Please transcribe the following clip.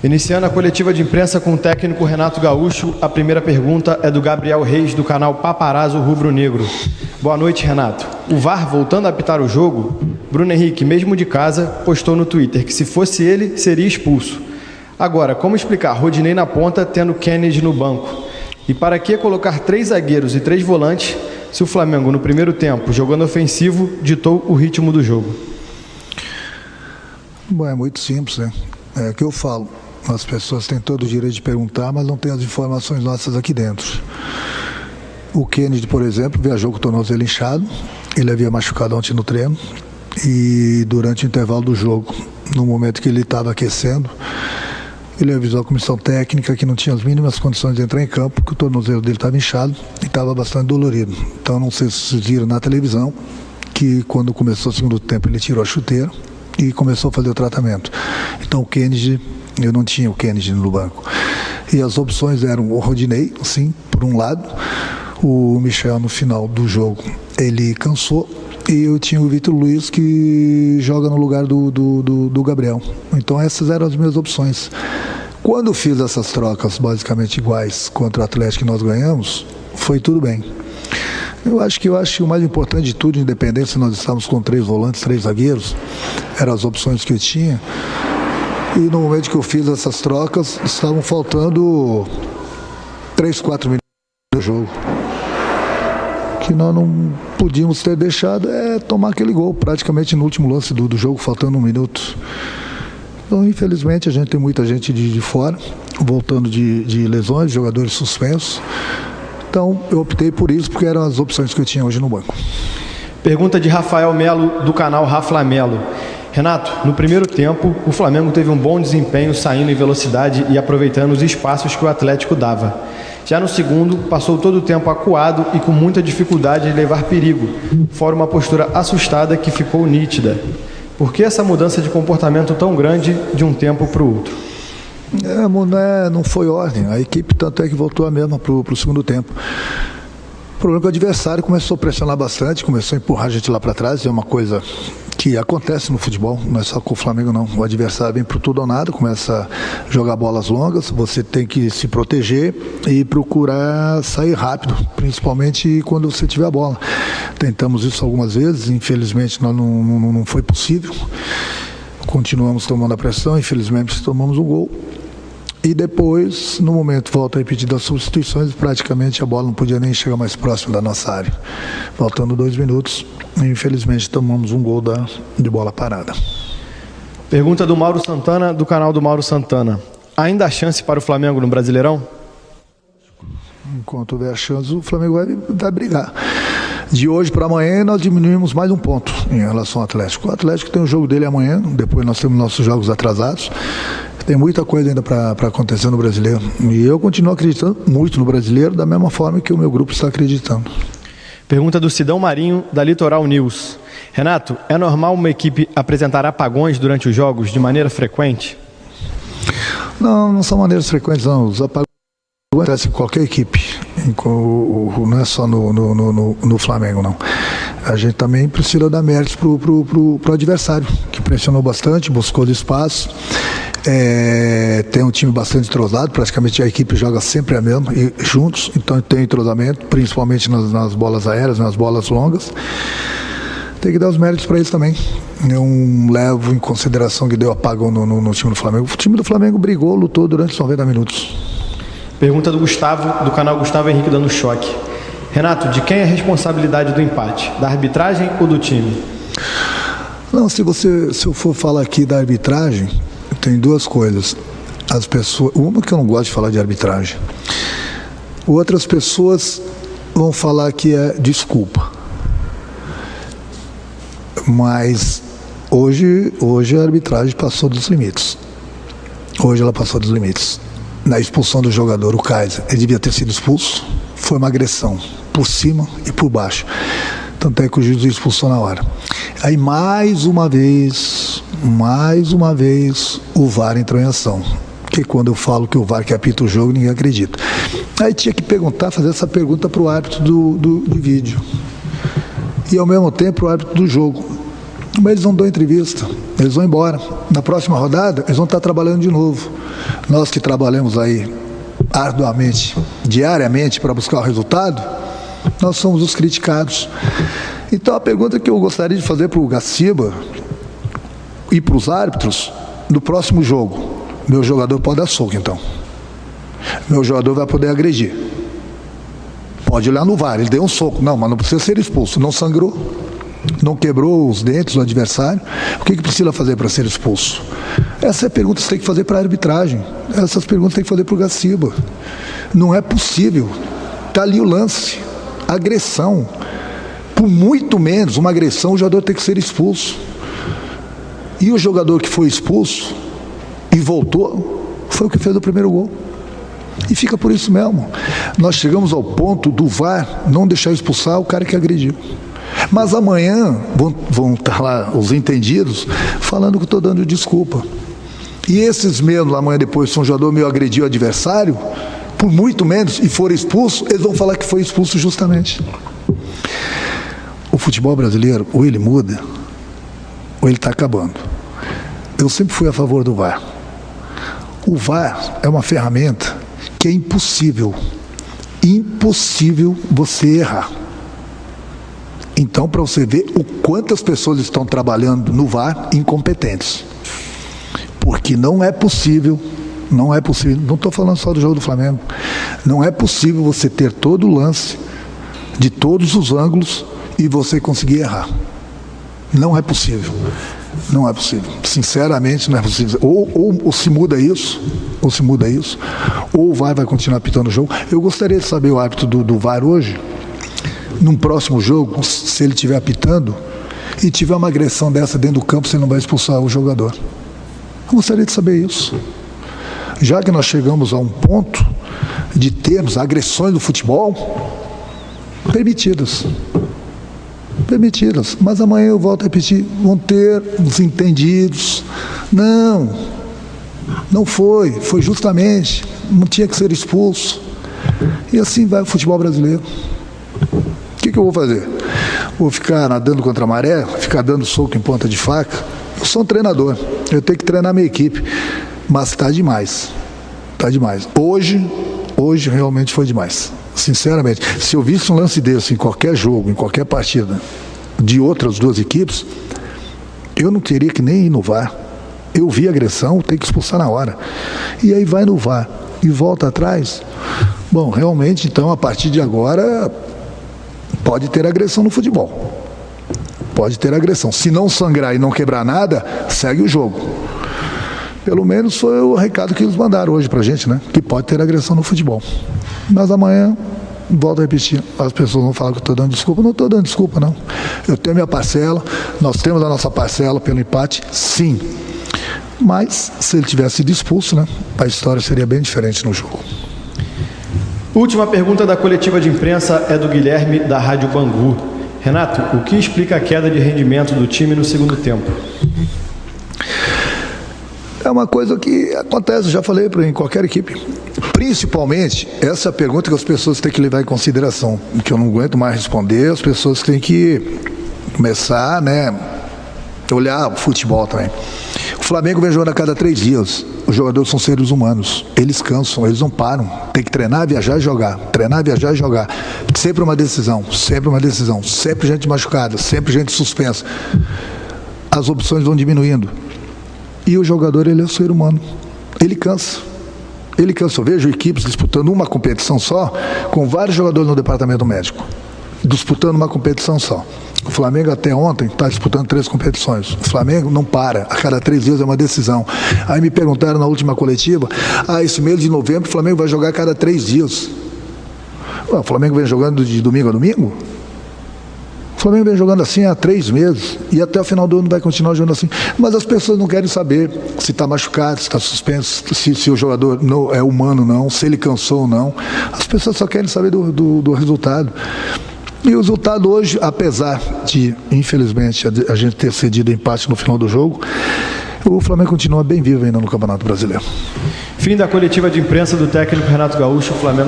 Iniciando a coletiva de imprensa com o técnico Renato Gaúcho, a primeira pergunta é do Gabriel Reis, do canal Paparazzo Rubro Negro. Boa noite, Renato. O VAR voltando a apitar o jogo, Bruno Henrique, mesmo de casa, postou no Twitter que se fosse ele, seria expulso. Agora, como explicar Rodinei na ponta, tendo Kennedy no banco? E para que colocar 3 zagueiros e 3 volantes, se o Flamengo, no primeiro tempo, jogando ofensivo, ditou o ritmo do jogo? Bom, é muito simples, né? É o que eu falo. As pessoas têm todo o direito de perguntar, mas não têm as informações nossas aqui dentro. O Kennedy, por exemplo, viajou com o tornozelo inchado. Ele havia machucado ontem no treino. E durante o intervalo do jogo, no momento que ele estava aquecendo, ele avisou a comissão técnica que não tinha as mínimas condições de entrar em campo, que o tornozelo dele estava inchado e estava bastante dolorido. Então, não sei se vocês viram na televisão que quando começou o segundo tempo ele tirou a chuteira e começou a fazer o tratamento. Então, o Kennedy... Eu não tinha o Kennedy no banco. E as opções eram o Rodinei, sim, por um lado. O Michel, no final do jogo, ele cansou. E eu tinha o Vitor Luiz, que joga no lugar do Gabriel. Então essas eram as minhas opções. Quando eu fiz essas trocas basicamente iguais contra o Atlético que nós ganhamos, foi tudo bem. Eu acho que o mais importante de tudo, independente se nós estávamos com 3 volantes, 3 zagueiros, eram as opções que eu tinha. E no momento que eu fiz essas trocas, estavam faltando 3, 4 minutos do jogo. Que nós não podíamos ter deixado tomar aquele gol, praticamente no último lance do jogo, faltando 1 minuto. Então, infelizmente, a gente tem muita gente de fora, voltando de lesões, jogadores suspensos. Então, eu optei por isso, porque eram as opções que eu tinha hoje no banco. Pergunta de Rafael Melo, do canal Rafa Melo. Renato, no primeiro tempo, o Flamengo teve um bom desempenho saindo em velocidade e aproveitando os espaços que o Atlético dava. Já no segundo, passou todo o tempo acuado e com muita dificuldade de levar perigo, fora uma postura assustada que ficou nítida. Por que essa mudança de comportamento tão grande de um tempo para o outro? Não foi ordem. A equipe tanto é que voltou a mesma para o segundo tempo. O problema é que o adversário começou a pressionar bastante, começou a empurrar a gente lá para trás, é uma coisa que acontece no futebol, não é só com o Flamengo não. O adversário vem pro tudo ou nada, começa a jogar bolas longas, você tem que se proteger e procurar sair rápido, principalmente quando você tiver a bola. Tentamos isso algumas vezes, infelizmente não foi possível. Continuamos tomando a pressão, infelizmente tomamos o gol. E depois, no momento, volta a repetir das substituições, praticamente a bola não podia nem chegar mais próximo da nossa área. Faltando 2 minutos, infelizmente tomamos um gol de bola parada. Pergunta do Mauro Santana, do canal do Mauro Santana. Ainda há chance para o Flamengo no Brasileirão? Enquanto houver chance, o Flamengo vai brigar. De hoje para amanhã, nós diminuímos mais 1 ponto em relação ao Atlético. O Atlético tem o jogo dele amanhã, depois nós temos nossos jogos atrasados. Tem muita coisa ainda para acontecer no Brasileiro. E eu continuo acreditando muito no Brasileiro, da mesma forma que o meu grupo está acreditando. Pergunta do Sidão Marinho, da Litoral News. Renato, é normal uma equipe apresentar apagões durante os jogos de maneira frequente? Não são maneiras frequentes, não. Os apagões acontecem em qualquer equipe. Não é só no Flamengo, não. A gente também precisa dar méritos pro adversário, que pressionou bastante, buscou de espaço. Tem um time bastante entrosado, praticamente a equipe joga sempre a mesma, juntos, então tem entrosamento, principalmente nas bolas aéreas, nas bolas longas. Tem que dar os méritos para eles também. Eu levo em consideração que deu apagão no time do Flamengo. O time do Flamengo brigou, lutou durante os 90 minutos. Pergunta do Gustavo, do canal Gustavo Henrique dando choque. Renato, de quem é a responsabilidade do empate? Da arbitragem ou do time? Não, se eu for falar aqui da arbitragem, tem 2 coisas. As pessoas, uma que eu não gosto de falar de arbitragem. Outras pessoas vão falar que é desculpa. Mas hoje a arbitragem passou dos limites. Hoje ela passou dos limites. Na expulsão do jogador, o Kaiser, ele devia ter sido expulso. Foi uma agressão, por cima e por baixo. Tanto é que o juiz expulsou na hora. Aí mais uma vez, o VAR entrou em ação. Porque quando eu falo que o VAR que apita o jogo, ninguém acredita. Aí tinha que fazer essa pergunta para o árbitro do vídeo. E ao mesmo tempo o árbitro do jogo. Mas eles não dão entrevista, eles vão embora. Na próxima rodada, eles vão estar trabalhando de novo. Nós que trabalhamos aí arduamente, diariamente, para buscar o resultado, nós somos os criticados. Então, a pergunta que eu gostaria de fazer para o Gaciba e para os árbitros, no próximo jogo, meu jogador pode dar soco, então. Meu jogador vai poder agredir. Pode olhar no VAR, ele deu um soco. Não, mas não precisa ser expulso. Não sangrou, não quebrou os dentes do adversário. O que precisa fazer para ser expulso? Essa é a pergunta que você tem que fazer para a arbitragem. Essas perguntas tem que fazer para o Gaciba. Não é possível. Está ali o lance. Agressão. Por muito menos uma agressão, o jogador tem que ser expulso. E o jogador que foi expulso e voltou, foi o que fez o primeiro gol. E fica por isso mesmo. Nós chegamos ao ponto do VAR não deixar expulsar o cara que agrediu. Mas amanhã vão estar lá os entendidos falando que eu estou dando desculpa. E esses mesmos, amanhã depois, se um jogador meu agrediu o adversário, por muito menos, e for expulso, eles vão falar que foi expulso justamente. O futebol brasileiro, ou ele muda, ou ele está acabando. Eu sempre fui a favor do VAR. O VAR é uma ferramenta que é impossível você errar. Então, para você ver o quantas pessoas estão trabalhando no VAR incompetentes. Porque não é possível, não estou falando só do jogo do Flamengo, não é possível você ter todo o lance, de todos os ângulos, e você conseguir errar. Não é possível. Não é possível. Sinceramente, não é possível. Ou se muda isso, ou o VAR vai continuar apitando o jogo. Eu gostaria de saber o árbitro do VAR hoje, num próximo jogo, se ele estiver apitando e tiver uma agressão dessa dentro do campo, você não vai expulsar o jogador. Eu gostaria de saber isso. Já que nós chegamos a um ponto de termos agressões no futebol permitidas, mas amanhã eu volto a repetir, vão ter os entendidos. Não foi justamente, não tinha que ser expulso. E assim vai o futebol brasileiro. O que eu vou fazer? Vou ficar nadando contra a maré, ficar dando soco em ponta de faca? Eu sou um treinador, eu tenho que treinar minha equipe, mas está demais. Hoje realmente foi demais. Sinceramente, se eu visse um lance desse em qualquer jogo, em qualquer partida de outras duas equipes, eu não teria que nem ir no VAR. Eu vi agressão, tem que expulsar na hora. E aí vai no VAR e volta atrás. Bom, realmente, então, a partir de agora, pode ter agressão no futebol. Pode ter agressão. Se não sangrar e não quebrar nada, segue o jogo. Pelo menos foi o recado que eles mandaram hoje pra gente, né? Que pode ter agressão no futebol. Mas amanhã, volto a repetir, as pessoas vão falar que eu estou dando desculpa. Não estou dando desculpa, não. Eu tenho a minha parcela, nós temos a nossa parcela pelo empate, sim. Mas, se ele tivesse sido expulso, né, a história seria bem diferente no jogo. Última pergunta da coletiva de imprensa é do Guilherme, da Rádio Bangu. Renato, o que explica a queda de rendimento do time no segundo tempo? É uma coisa que acontece, já falei em qualquer equipe. Principalmente, essa é a pergunta que as pessoas têm que levar em consideração, que eu não aguento mais responder, as pessoas têm que começar, né, olhar o futebol também. O Flamengo vem jogando a cada 3 dias. Os jogadores são seres humanos. Eles cansam, eles não param. Tem que treinar, viajar e jogar. Treinar, viajar e jogar. Sempre uma decisão. Sempre gente machucada, sempre gente suspensa. As opções vão diminuindo. E o jogador, ele é um ser humano. Ele cansa. Eu vejo equipes disputando uma competição só, com vários jogadores no departamento médico. Disputando uma competição só. O Flamengo até ontem está disputando 3 competições. O Flamengo não para. A cada 3 dias é uma decisão. Aí me perguntaram na última coletiva, esse mês de novembro o Flamengo vai jogar a cada 3 dias. O Flamengo vem jogando de domingo a domingo? O Flamengo vem jogando assim há 3 meses. E até o final do ano vai continuar jogando assim. Mas as pessoas não querem saber se está machucado, se está suspenso, se o jogador não é humano ou não, se ele cansou ou não. As pessoas só querem saber do resultado. E o resultado hoje, apesar de, infelizmente, a gente ter cedido empate no final do jogo, o Flamengo continua bem vivo ainda no Campeonato Brasileiro. Fim da coletiva de imprensa do técnico Renato Gaúcho. O Flamengo